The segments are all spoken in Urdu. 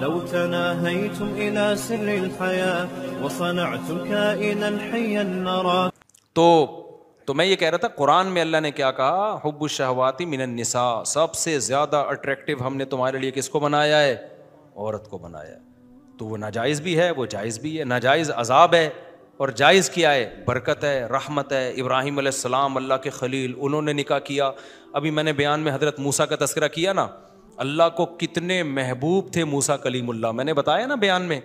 لو تناهيتم إلى سر الحياة وصنعتم كائنا حيا نرى. تو میں یہ کہہ رہا تھا قرآن میں اللہ نے کیا کہا؟ حب الشہوات من النساء، سب سے زیادہ اٹریکٹیو ہم نے تمہارے لیے کس کو بنایا ہے؟ عورت کو بنایا ہے. تو وہ ناجائز بھی ہے، وہ جائز بھی ہے. ناجائز عذاب ہے اور جائز کیا ہے؟ برکت ہے، رحمت ہے. ابراہیم علیہ السلام اللہ کے خلیل، انہوں نے نکاح کیا. ابھی میں نے بیان میں حضرت موسیٰ کا تذکرہ کیا نا، اللہ کو کتنے محبوب تھے موسیٰ کلیم اللہ. میں نے بتایا نا بیان میں،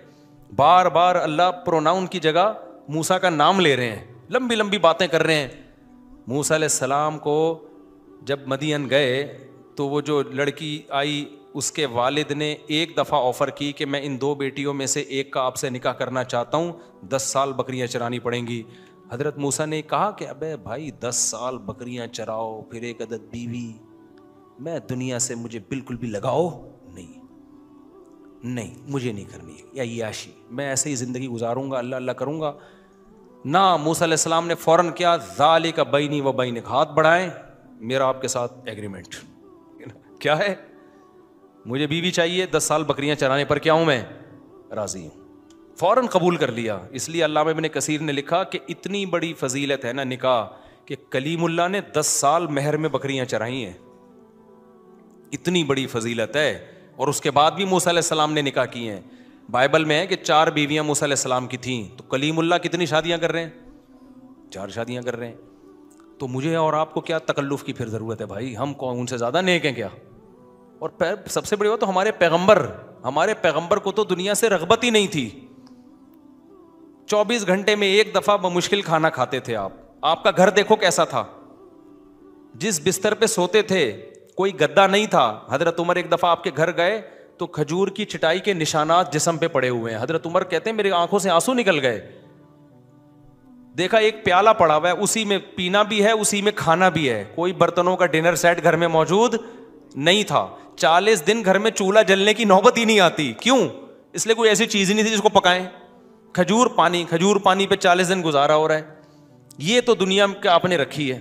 بار بار اللہ پروناؤن کی جگہ موسیٰ کا نام لے رہے ہیں، لمبی لمبی باتیں کر رہے ہیں. موسیٰ علیہ السلام کو جب مدین گئے تو وہ جو لڑکی آئی اس کے والد نے ایک دفعہ آفر کی کہ میں ان 2 بیٹیوں میں سے ایک کا آپ سے نکاح کرنا چاہتا ہوں، 10 سال بکریاں چرانی پڑیں گی. حضرت موسیٰ نے کہا کہ ابے بھائی 10 سال بکریاں چراؤ پھر ایک عدد بیوی، میں دنیا سے مجھے بالکل بھی لگاؤ نہیں، مجھے نہیں کرنی ہے یا عیاشی، میں ایسے ہی زندگی گزاروں گا، اللہ اللہ کروں گا. نہ موسیٰ علیہ السلام نے فوراً کیا ذالک بینی و بینک، ہاتھ بڑھائیں، میرا آپ کے ساتھ ایگریمنٹ کیا ہے؟ مجھے بیوی چاہیے، 10 سال بکریاں چرانے پر کیا ہوں میں؟ راضی ہوں. فوراً قبول کر لیا. اس لیے علامہ ابن کثیر نے لکھا کہ اتنی بڑی فضیلت ہے نا نکاح کہ کلیم اللہ نے 10 سال مہر میں بکریاں چرائی ہیں. اتنی بڑی فضیلت ہے. اور اس کے بعد بھی موسیٰ علیہ السلام نے نکاح کیے ہیں. بائبل میں ہے کہ 4 بیویاں موسیٰ علیہ السلام کی تھیں، تو کلیم اللہ کتنی شادیاں کر رہے ہیں؟ 4 شادیاں کر رہے ہیں. تو مجھے اور آپ کو کیا تکلف کی پھر ضرورت ہے بھائی؟ ہم کون ان سے زیادہ نیک ہیں کیا؟ اور سب سے بڑی بات تو ہمارے پیغمبر کو تو دنیا سے رغبت ہی نہیں تھی. 24 گھنٹے میں ایک دفعہ بمشکل کھانا کھاتے تھے آپ. آپ کا گھر دیکھو کیسا تھا، جس بستر پہ سوتے تھے کوئی گدا نہیں تھا. حضرت عمر ایک دفعہ آپ کے گھر گئے تو کھجور کی چٹائی کے نشانات جسم پہ پڑے ہوئے ہیں. حضرت عمر کہتے ہیں میری آنکھوں سے آنسو نکل گئے. دیکھا ایک پیالہ پڑا ہوا ہے، اسی میں پینا بھی ہے، اسی میں کھانا بھی ہے. کوئی برتنوں کا ڈنر سیٹ گھر میں موجود نہیں تھا. 40 دن گھر میں چولہا جلنے کی نوبت ہی نہیں آتی. کیوں؟ اس لیے کوئی ایسی چیز ہی نہیں تھی جس کو پکائیں. کھجور پانی پہ 40 دن گزارا ہو رہا ہے. یہ تو دنیا میں آپ نے رکھی ہے.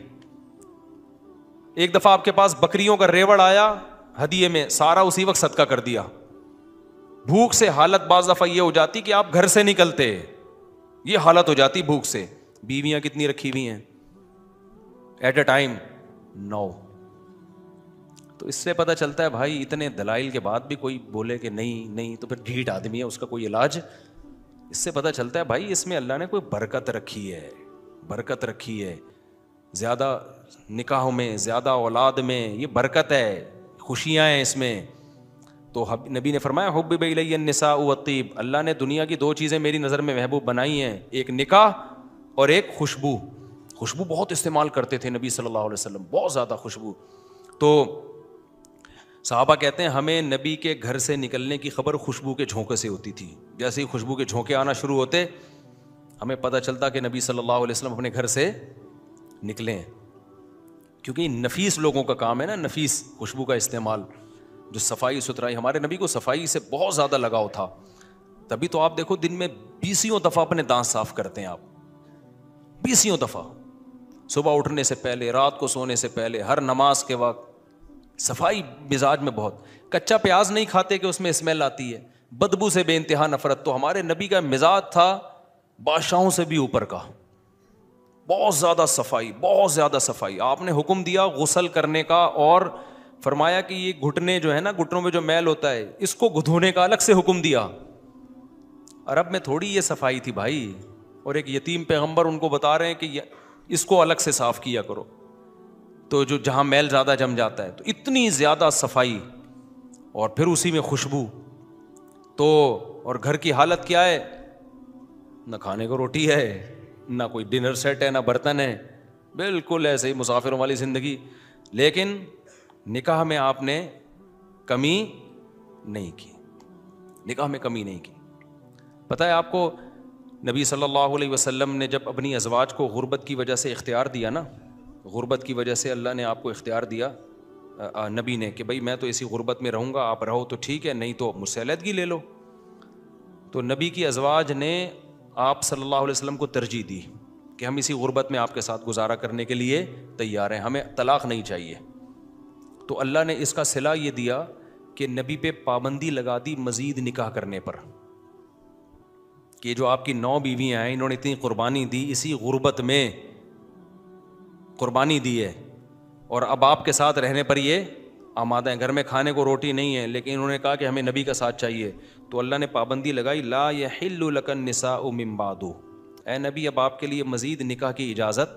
ایک دفعہ آپ کے پاس بکریوں کا ریوڑ آیا ہدیے میں، سارا اسی وقت صدقہ کر دیا. بھوک سے حالت بعض دفعہ یہ ہو جاتی کہ آپ گھر سے نکلتے، یہ حالت ہو جاتی بھوک سے. بیویاں کتنی رکھی ہوئی ہیں ایٹ اے ٹائم؟ 9. تو اس سے پتہ چلتا ہے بھائی اتنے دلائل کے بعد بھی کوئی بولے کہ نہیں تو پھر ڈھیٹ آدمی ہے، اس کا کوئی علاج. اس سے پتہ چلتا ہے بھائی اس میں اللہ نے کوئی برکت رکھی ہے. زیادہ نکاحوں میں، زیادہ اولاد میں یہ برکت ہے، خوشیاں ہیں اس میں. تو نبی نے فرمایا حبب الی النساء والطیب، اللہ نے دنیا کی 2 چیزیں میری نظر میں محبوب بنائی ہیں، ایک نکاح اور ایک خوشبو. خوشبو بہت استعمال کرتے تھے نبی صلی اللہ علیہ وسلم، بہت زیادہ خوشبو. تو صحابہ کہتے ہیں ہمیں نبی کے گھر سے نکلنے کی خبر خوشبو کے جھونکے سے ہوتی تھی. جیسے ہی خوشبو کے جھونکے آنا شروع ہوتے ہمیں پتہ چلتا کہ نبی صلی اللہ علیہ وسلم اپنے گھر سے نکلے ہیں. کیونکہ نفیس لوگوں کا کام ہے نا، نفیس خوشبو کا استعمال، جو صفائی ستھرائی. ہمارے نبی کو صفائی سے بہت زیادہ لگاؤ تھا. تبھی تو آپ دیکھو دن میں 20 دفعہ اپنے دانت صاف کرتے ہیں آپ، 20 دفعہ، صبح اٹھنے سے پہلے، رات کو سونے سے پہلے، ہر نماز کے وقت. صفائی مزاج میں بہت. کچا پیاز نہیں کھاتے کہ اس میں اسمیل آتی ہے، بدبو سے بے انتہا نفرت. تو ہمارے نبی کا مزاج تھا بادشاہوں سے بھی اوپر کا، بہت زیادہ صفائی. آپ نے حکم دیا غسل کرنے کا اور فرمایا کہ یہ گھٹنے جو ہے نا، گھٹنوں میں جو میل ہوتا ہے اس کو دھونے کا الگ سے حکم دیا. عرب میں تھوڑی یہ صفائی تھی بھائی. اور ایک یتیم پیغمبر ان کو بتا رہے ہیں کہ اس کو الگ سے صاف کیا کرو، تو جو جہاں میل زیادہ جم جاتا ہے. تو اتنی زیادہ صفائی اور پھر اسی میں خوشبو. تو اور گھر کی حالت کیا ہے؟ نہ کھانے کو روٹی ہے، نہ کوئی ڈنر سیٹ ہے، نہ برتن ہے، بالکل ایسے ہی مسافروں والی زندگی. لیکن نکاح میں آپ نے کمی نہیں کی. پتہ ہے آپ کو نبی صلی اللہ علیہ وسلم نے جب اپنی ازواج کو غربت کی وجہ سے اختیار دیا نا، غربت کی وجہ سے اللہ نے آپ کو اختیار دیا نبی نے کہ بھائی میں تو اسی غربت میں رہوں گا، آپ رہو تو ٹھیک ہے، نہیں تو مجھ سے علیحدگی لے لو. تو نبی کی ازواج نے آپ صلی اللہ علیہ وسلم کو ترجیح دی کہ ہم اسی غربت میں آپ کے ساتھ گزارا کرنے کے لیے تیار ہیں، ہمیں طلاق نہیں چاہیے. تو اللہ نے اس کا صلہ یہ دیا کہ نبی پہ پابندی لگا دی مزید نکاح کرنے پر, کہ جو آپ کی 9 بیویاں ہیں انہوں نے اتنی قربانی دی, اسی غربت میں قربانی دی ہے, اور اب آپ کے ساتھ رہنے پر یہ آمادہ ہیں. گھر میں کھانے کو روٹی نہیں ہے لیکن انہوں نے کہا کہ ہمیں نبی کا ساتھ چاہیے, تو اللہ نے پابندی لگائی لا یحل لک النساء من بعد, اے نبی اب آپ کے لیے مزید نکاح کی اجازت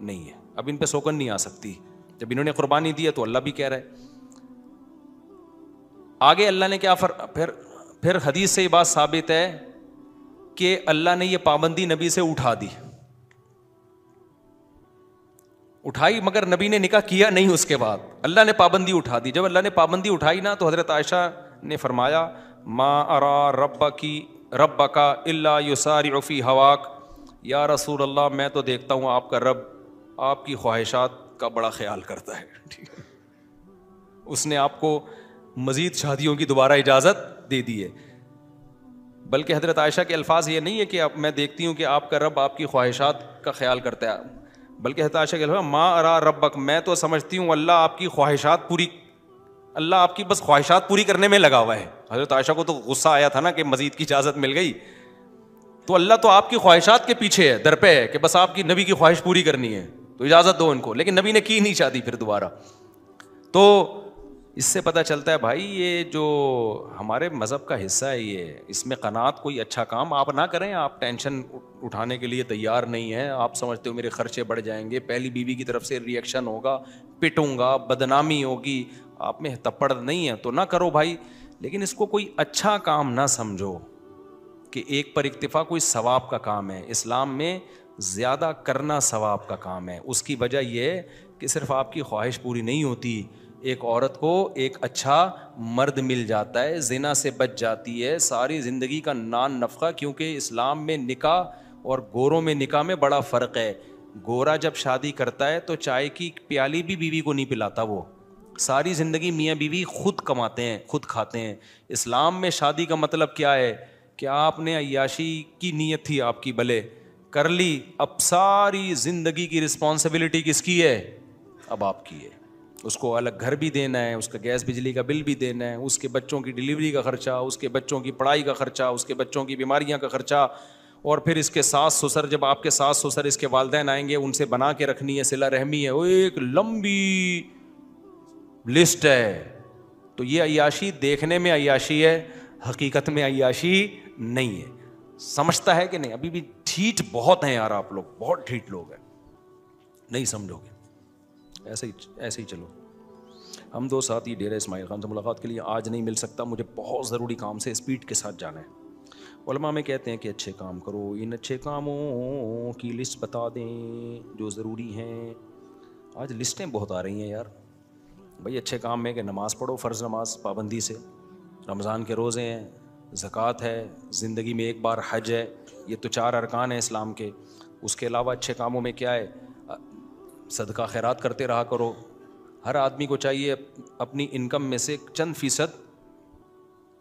نہیں ہے, اب ان پہ سوکن نہیں آ سکتی. جب انہوں نے قربانی دی ہے تو اللہ بھی کہہ رہا ہے. آگے اللہ نے کیا پھر حدیث سے یہ بات ثابت ہے کہ اللہ نے یہ پابندی نبی سے اٹھا دی, اٹھائی, مگر نبی نے نکاح کیا نہیں. اس کے بعد اللہ نے پابندی اٹھا دی. جب اللہ نے پابندی اٹھائی نا تو حضرت عائشہ نے فرمایا ما ارا ربک الا یسارع فی ہواک, یا رسول اللہ میں تو دیکھتا ہوں آپ کا رب آپ کی خواہشات کا بڑا خیال کرتا ہے. اس نے آپ کو مزید شادیوں کی دوبارہ اجازت دے دی ہے. بلکہ حضرت عائشہ کے الفاظ یہ نہیں ہے کہ میں دیکھتی ہوں کہ آپ کا رب آپ کی خواہشات کا خیال کرتا ہے, بلکہ حضرت عائشہ کے الفاظ ما ارا ربک, میں تو سمجھتی ہوں اللہ آپ کی خواہشات پوری, اللہ آپ کی بس خواہشات پوری کرنے میں لگا ہوا ہے. حضرت عائشہ کو تو غصہ آیا تھا نا کہ مزید کی اجازت مل گئی, تو اللہ تو آپ کی خواہشات کے پیچھے ہے, در پہ ہے کہ بس آپ کی نبی کی خواہش پوری کرنی ہے تو اجازت دو ان کو. لیکن نبی نے کی نہیں شادی پھر دوبارہ. تو اس سے پتہ چلتا ہے بھائی یہ جو ہمارے مذہب کا حصہ ہے یہ, اس میں قناعت کوئی اچھا کام آپ نہ کریں. آپ ٹینشن اٹھانے کے لیے تیار نہیں ہیں, آپ سمجھتے ہو میرے خرچے بڑھ جائیں گے, پہلی بیوی کی طرف سے ریئیکشن ہوگا, پٹوں گا, بدنامی ہوگی, آپ میں تپڑ نہیں ہے تو نہ کرو بھائی. لیکن اس کو کوئی اچھا کام نہ سمجھو کہ ایک پر اکتفا کوئی ثواب کا کام ہے. اسلام میں زیادہ کرنا ثواب کا کام ہے. اس کی وجہ یہ کہ صرف آپ کی خواہش پوری نہیں ہوتی, ایک عورت کو ایک اچھا مرد مل جاتا ہے, زنا سے بچ جاتی ہے, ساری زندگی کا نان نفقہ. کیونکہ اسلام میں نکاح اور گوروں میں نکاح میں بڑا فرق ہے. گورا جب شادی کرتا ہے تو چائے کی پیالی بھی بیوی کو نہیں پلاتا, وہ ساری زندگی میاں بیوی خود کماتے ہیں خود کھاتے ہیں. اسلام میں شادی کا مطلب کیا ہے کہ آپ نے عیاشی کی نیت تھی آپ کی, بھلے کر لی, اب ساری زندگی کی رسپانسبلٹی کس کی ہے, اب آپ کی ہے. اس کو الگ گھر بھی دینا ہے, اس کا گیس بجلی کا بل بھی دینا ہے, اس کے بچوں کی ڈلیوری کا خرچہ, اس کے بچوں کی پڑھائی کا خرچہ, اس کے بچوں کی بیماریاں کا خرچہ, اور پھر اس کے ساس سسر, جب آپ کے ساس سسر اس کے والدین آئیں گے ان سے بنا کے رکھنی ہے, صلہ رحمی ہے, وہ ایک لمبی لسٹ ہے. تو یہ عیاشی دیکھنے میں عیاشی ہے, حقیقت میں عیاشی نہیں ہے. سمجھتا ہے کہ نہیں؟ ابھی بھی ٹھیٹ بہت ہیں یار, آپ لوگ بہت ٹھیٹ لوگ ہیں, نہیں سمجھو گے. ایسے ہی چلو. ہم دو ساتھی ڈیرہ اسماعیل خان سے ملاقات کے لیے آج نہیں مل سکتا, مجھے بہت ضروری کام سے اسپیڈ کے ساتھ جانا ہے. علماء میں کہتے ہیں کہ اچھے کام کرو, ان اچھے کاموں کی لسٹ بتا دیں جو ضروری ہیں. آج لسٹیں بہت آ رہی ہیں یار. بھائی اچھے کام میں کہ نماز پڑھو, فرض نماز پابندی سے, رمضان کے روزے ہیں, زکوٰۃ ہے, زندگی میں ایک بار حج ہے, یہ تو 4 ارکان ہیں اسلام کے. اس کے علاوہ اچھے کاموں میں کیا ہے, صدقہ خیرات کرتے رہا کرو. ہر آدمی کو چاہیے اپنی انکم میں سے چند فیصد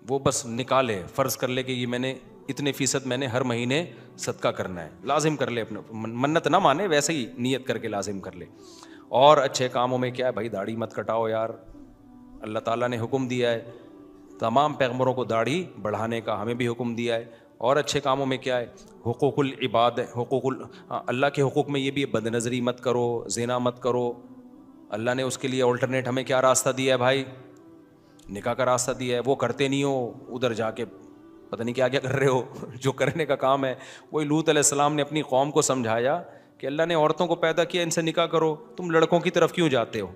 وہ بس نکالے, فرض کر لے کہ یہ میں نے اتنے فیصد میں نے ہر مہینے صدقہ کرنا ہے, لازم کر لے. اپنے منت نہ مانے, ویسے ہی نیت کر کے لازم کر لے. اور اچھے کاموں میں کیا ہے بھائی, داڑھی مت کٹاؤ یار, اللہ تعالیٰ نے حکم دیا ہے. تمام پیغمبروں کو داڑھی بڑھانے کا, ہمیں بھی حکم دیا ہے. اور اچھے کاموں میں کیا ہے, حقوق العباد, اللہ کے حقوق میں یہ بھی ہے, بد نظری مت کرو, زنا مت کرو. اللہ نے اس کے لیے الٹرنیٹ ہمیں کیا راستہ دیا ہے بھائی, نکاح کا راستہ دیا ہے. وہ کرتے نہیں ہو, ادھر جا کے پتہ نہیں کیا کیا کر رہے ہو. جو کرنے کا کام ہے وہی لوط علیہ السلام نے اپنی قوم کو سمجھایا کہ اللہ نے عورتوں کو پیدا کیا, ان سے نکاح کرو, تم لڑکوں کی طرف کیوں جاتے ہو.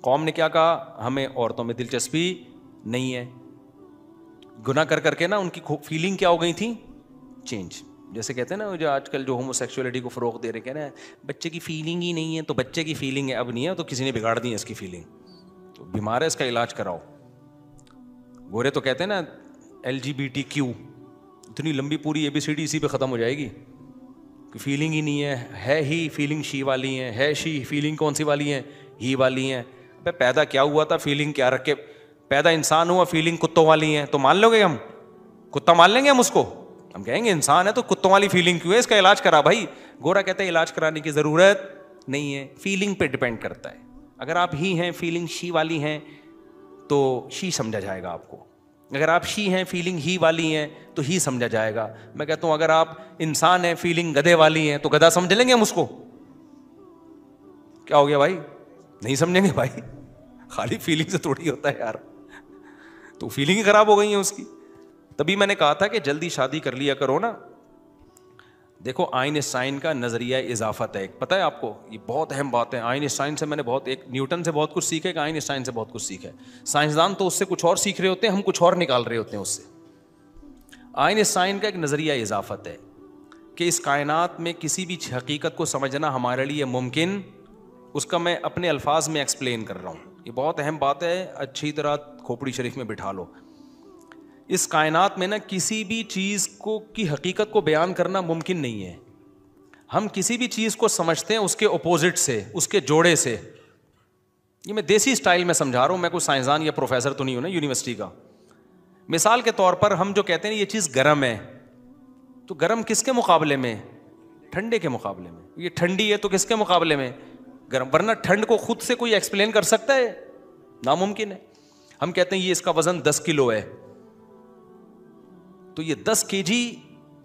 قوم نے کیا کہا, ہمیں عورتوں میں دلچسپی نہیں ہے. گناہ کر کر کے نا ان کی فیلنگ کیا ہو گئی تھی, چینج. جیسے کہتے ہیں نا جو آج کل جو ہومو سیکسولیٹی کو فروغ دے رہے, کہہ رہے ہیں بچے کی فیلنگ ہی نہیں ہے, تو بچے کی فیلنگ ہے اب نہیں ہے, تو کسی نے بگاڑ دی ہے اس کی فیلنگ, تو بیمار ہے, اس کا علاج کراؤ. گورے تو کہتے ہیں نا LGBTQ, اتنی لمبی پوری ABCD اسی پہ ختم ہو جائے گی کہ فیلنگ ہی نہیں ہے ہی فیلنگ شی والی ہیں, ہے شی فیلنگ کون سی والی ہیں, ہی والی ہیں. پیدا کیا ہوا تھا, فیلنگ کیا رکھ کے پیدا انسان ہوا, فیلنگ کتوں والی ہیں, تو مان لو گے ہم, کتا مان لیں گے ہم اس کو, ہم کہیں گے انسان ہے تو کتوں والی فیلنگ کیوں ہے, اس کا علاج کرا بھائی. گورا کہتا ہے علاج کرانے کی ضرورت نہیں ہے, فیلنگ پہ ڈپینڈ کرتا ہے. اگر آپ ہی ہیں فیلنگ شی والی ہیں تو شی سمجھا جائے گا آپ کو. اگر آپ شی ہیں, فیلنگ ہی والی ہیں, تو ہی سمجھا جائے گا. میں کہتا ہوں اگر آپ انسان ہیں, فیلنگ گدھے والی ہیں, تو گدھا سمجھ لیں گے ہم اس کو. کیا ہو گیا بھائی؟ نہیں سمجھیں گے بھائی, خالی فیلنگ سے تھوڑی ہوتا ہے یار. تو فیلنگ ہی خراب ہو گئی ہیں اس کی. تبھی میں نے کہا تھا کہ جلدی شادی کر لیا کرو نا. دیکھو آئنسٹائن کا نظریہ اضافت ہے, پتہ ہے آپ کو, یہ بہت اہم بات ہے. آئنسٹائن سے میں نے بہت, ایک نیوٹن سے بہت کچھ سیکھا ہے, کہ آئنسٹائن سے بہت کچھ سیکھا ہے. سائنسدان تو اس سے کچھ اور سیکھ رہے ہوتے ہیں, ہم کچھ اور نکال رہے ہوتے ہیں اس سے. آئنسٹائن کا ایک نظریہ اضافت ہے کہ اس کائنات میں کسی بھی حقیقت کو سمجھنا ہمارے لیے ممکن, اس کا میں اپنے الفاظ میں ایکسپلین کر رہا ہوں. یہ بہت اہم بات ہے, اچھی طرح کھوپڑی شریف میں بٹھا لو. اس کائنات میں نا کسی بھی چیز کو کی حقیقت کو بیان کرنا ممکن نہیں ہے. ہم کسی بھی چیز کو سمجھتے ہیں اس کے اپوزٹ سے, اس کے جوڑے سے. یہ میں دیسی اسٹائل میں سمجھا رہا ہوں, میں کوئی سائنسدان یا پروفیسر تو نہیں ہوں نا یونیورسٹی کا. مثال کے طور پر ہم جو کہتے ہیں یہ چیز گرم ہے, تو گرم کس کے مقابلے میں؟ ٹھنڈے کے مقابلے میں. یہ ٹھنڈی ہے تو کس کے مقابلے میں؟ گرم. ورنہ ٹھنڈ کو خود سے کوئی ایکسپلین کر سکتا ہے؟ ناممکن ہے. ہم کہتے ہیں یہ اس کا وزن 10 کلو ہے, تو یہ 10 kg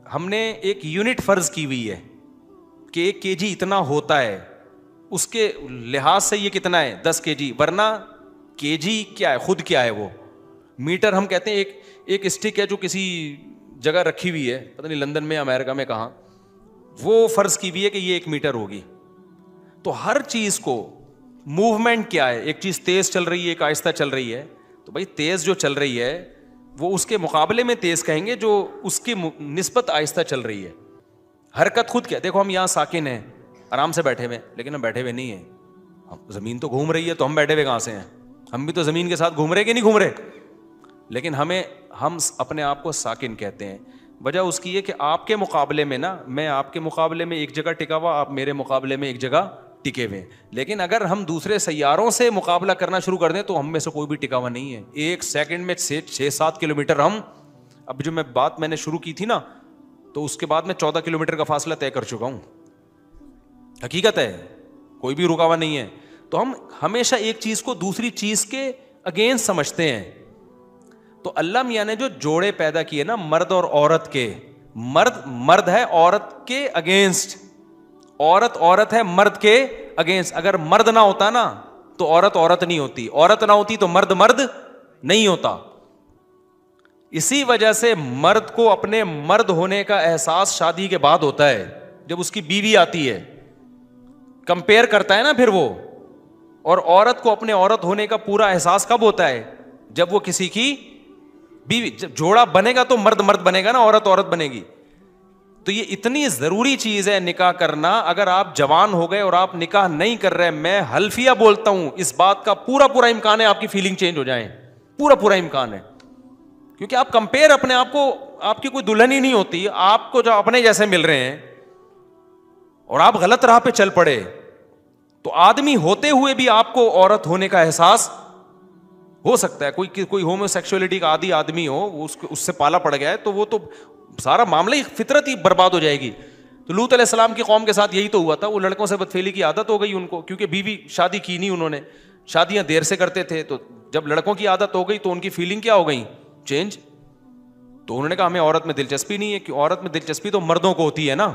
ہم نے ایک یونٹ فرض کی ہوئی ہے کہ 1 kg اتنا ہوتا ہے, اس کے لحاظ سے یہ کتنا ہے 10 kg. ورنہ kg کیا ہے, خود کیا ہے وہ میٹر. ہم کہتے ہیں ایک اسٹک ہے جو کسی جگہ رکھی ہوئی ہے, پتہ نہیں لندن میں امریکہ میں کہاں, وہ فرض کی ہوئی ہے کہ یہ 1 میٹر ہوگی. تو ہر چیز کو موومنٹ کیا ہے, ایک چیز تیز چل رہی ہے, ایک آہستہ چل رہی ہے, تو بھائی تیز جو چل رہی ہے وہ اس کے مقابلے میں تیز کہیں گے جو اس کی نسبت آہستہ چل رہی ہے. حرکت خود کیا, دیکھو ہم یہاں ساکن ہیں, آرام سے بیٹھے ہوئے, لیکن ہم بیٹھے ہوئے نہیں ہیں. زمین تو گھوم رہی ہے, تو ہم بیٹھے ہوئے کہاں سے ہیں؟ ہم بھی تو زمین کے ساتھ گھوم رہے کہ نہیں گھوم رہے. لیکن ہم اپنے آپ کو ساکن کہتے ہیں. وجہ اس کی یہ کہ آپ کے مقابلے میں نا, میں آپ کے مقابلے میں ایک جگہ ٹکا ہوا, آپ میرے مقابلے میں ایک جگہ ٹکے ہوئے. لیکن اگر ہم دوسرے سیاروں سے مقابلہ کرنا شروع کر دیں تو ہم میں سے کوئی بھی ٹکا ہوا نہیں ہے. 1 سیکنڈ میں 6-7 کلومیٹر ہم, اب جو بات میں نے شروع کی تھی نا, تو اس کے بعد میں 14 کلومیٹر کا فاصلہ طے کر چکا ہوں. حقیقت ہے, کوئی بھی رکا ہوا نہیں ہے. تو ہم ہمیشہ ایک چیز کو دوسری چیز کے اگینسٹ سمجھتے ہیں. تو اللہ میاں نے جو جوڑے پیدا کیے نا مرد اور عورت کے, مرد ہے عورت کے اگینسٹ, عورت ہے مرد کے اگینسٹ. اگر مرد نہ ہوتا نا تو عورت نہیں ہوتی, عورت نہ ہوتی تو مرد نہیں ہوتا. اسی وجہ سے مرد کو اپنے مرد ہونے کا احساس شادی کے بعد ہوتا ہے, جب اس کی بیوی آتی ہے, کمپیئر کرتا ہے نا پھر وہ. اور عورت کو اپنے عورت ہونے کا پورا احساس کب ہوتا ہے؟ جب وہ کسی کی بیوی, جب جوڑا بنے گا تو مرد بنے گا نا, عورت بنے گی. تو یہ اتنی ضروری چیز ہے نکاح کرنا. اگر آپ جوان ہو گئے اور آپ نکاح نہیں کر رہے, میں حلفیہ بولتا ہوں اس بات کا پورا امکان ہے آپ کی فیلنگ چینج ہو جائیں, پورا امکان ہے. کیونکہ آپ کمپیئر اپنے آپ کو, آپ کی کوئی دلہن ہی نہیں ہوتی, آپ کو جو اپنے جیسے مل رہے ہیں اور آپ غلط راہ پہ چل پڑے, تو آدمی ہوتے ہوئے بھی آپ کو عورت ہونے کا احساس ہو سکتا ہے. کوئی ہومو سیکسولیٹی کا عادی آدمی ہو, اس سے پالا پڑ گیا ہے, تو وہ تو سارا معاملہ ہی, فطرت ہی برباد ہو جائے گی. تو لوط علیہ السلام کی قوم کے ساتھ یہی تو ہوا تھا. وہ لڑکوں سے بدفعلی کی عادت ہو گئی ان کو, کیونکہ بیوی شادی کی نہیں انہوں نے, شادیاں دیر سے کرتے تھے. تو جب لڑکوں کی عادت ہو گئی تو ان کی فیلنگ کیا ہو گئی, چینج. تو انہوں نے کہا ہمیں عورت میں دلچسپی نہیں ہے, کہ عورت میں دلچسپی تو مردوں کو ہوتی ہے نا,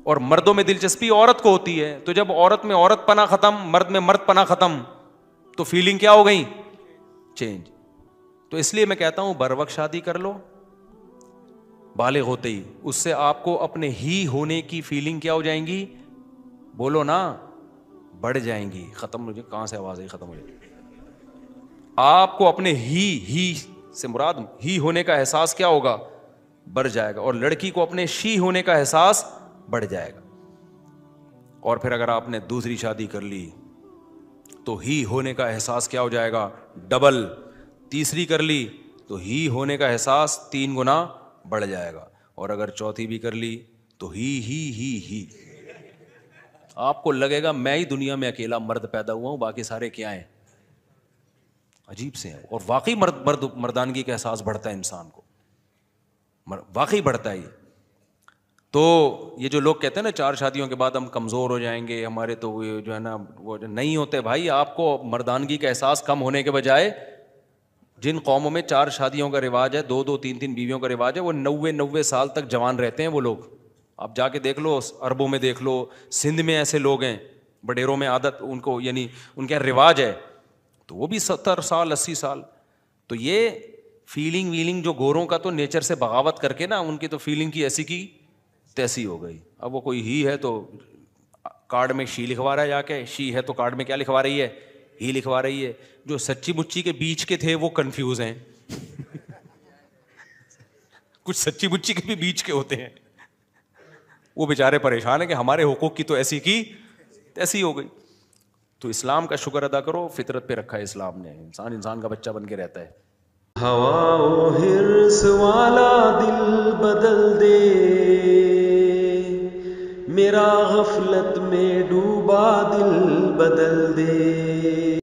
اور مردوں میں دلچسپی عورت کو ہوتی ہے. تو جب عورت میں عورت پنا ختم, مرد میں مرد پنا ختم, تو فیلنگ کیا ہو گئی, چینج. تو اس لیے میں کہتا ہوں بر وقت شادی کر لو, بالغ ہوتے ہی. اس سے آپ کو اپنے ہی ہونے کی فیلنگ کیا ہو جائیں گی, بولو نا, بڑھ جائیں گی. ختم ہو جائے, کہاں سے آواز آئی, ختم ہو جائے. آپ کو اپنے ہی سے مراد ہی ہونے کا احساس کیا ہوگا, بڑھ جائے گا. اور لڑکی کو اپنے شی ہونے کا احساس بڑھ جائے گا. اور پھر اگر آپ نے دوسری شادی کر لی تو ہی ہونے کا احساس کیا ہو جائے گا, ڈبل. تیسری کر لی تو ہی ہونے کا احساس 3 گنا بڑھ جائے گا. اور اگر چوتھی بھی کر لی تو ہی آپ کو لگے گا میں ہی دنیا میں اکیلا مرد پیدا ہوا ہوں, باقی سارے کیا ہیں, عجیب سے ہیں. اور واقعی مردانگی کا احساس بڑھتا ہے انسان کو, واقعی بڑھتا ہے. تو یہ جو لوگ کہتے ہیں نا 4 شادیوں کے بعد ہم کمزور ہو جائیں گے, ہمارے تو جو ہے نا وہ نہیں ہوتے. بھائی آپ کو مردانگی کا احساس کم ہونے کے بجائے جن قوموں میں 4 شادیوں کا رواج ہے, 2 3 بیویوں کا رواج ہے, وہ 90 سال تک جوان رہتے ہیں وہ لوگ. آپ جا کے دیکھ لو, عربوں میں دیکھ لو, سندھ میں ایسے لوگ ہیں, بڈیروں میں عادت ان کو, یعنی ان کے رواج ہے, تو وہ بھی 70 سال 80 سال. تو یہ فیلنگ جو گوروں کا تو نیچر سے بغاوت کر کے نا, ان کی تو فیلنگ کی ایسی کی تیسی ہو گئی. اب وہ کوئی ہی ہے تو کارڈ میں شی لکھوا رہا ہے, جا کے شی ہے تو کارڈ میں کیا لکھوا رہی ہے, ہی لکھوا رہی ہے. جو سچی مچی کے بیچ کے تھے وہ کنفیوز ہیں. کچھ سچی مچی کے بھی بیچ کے ہوتے ہیں, وہ بیچارے پریشان ہیں کہ ہمارے حقوق کی تو ایسی کی ایسی ہو گئی. تو اسلام کا شکر ادا کرو, فطرت پہ رکھا ہے اسلام نے, انسان کا بچہ بن کے رہتا ہے. ہوا و حرص والا دل بدل دے, میرا غفلت میں ڈوبا دل بدل دے.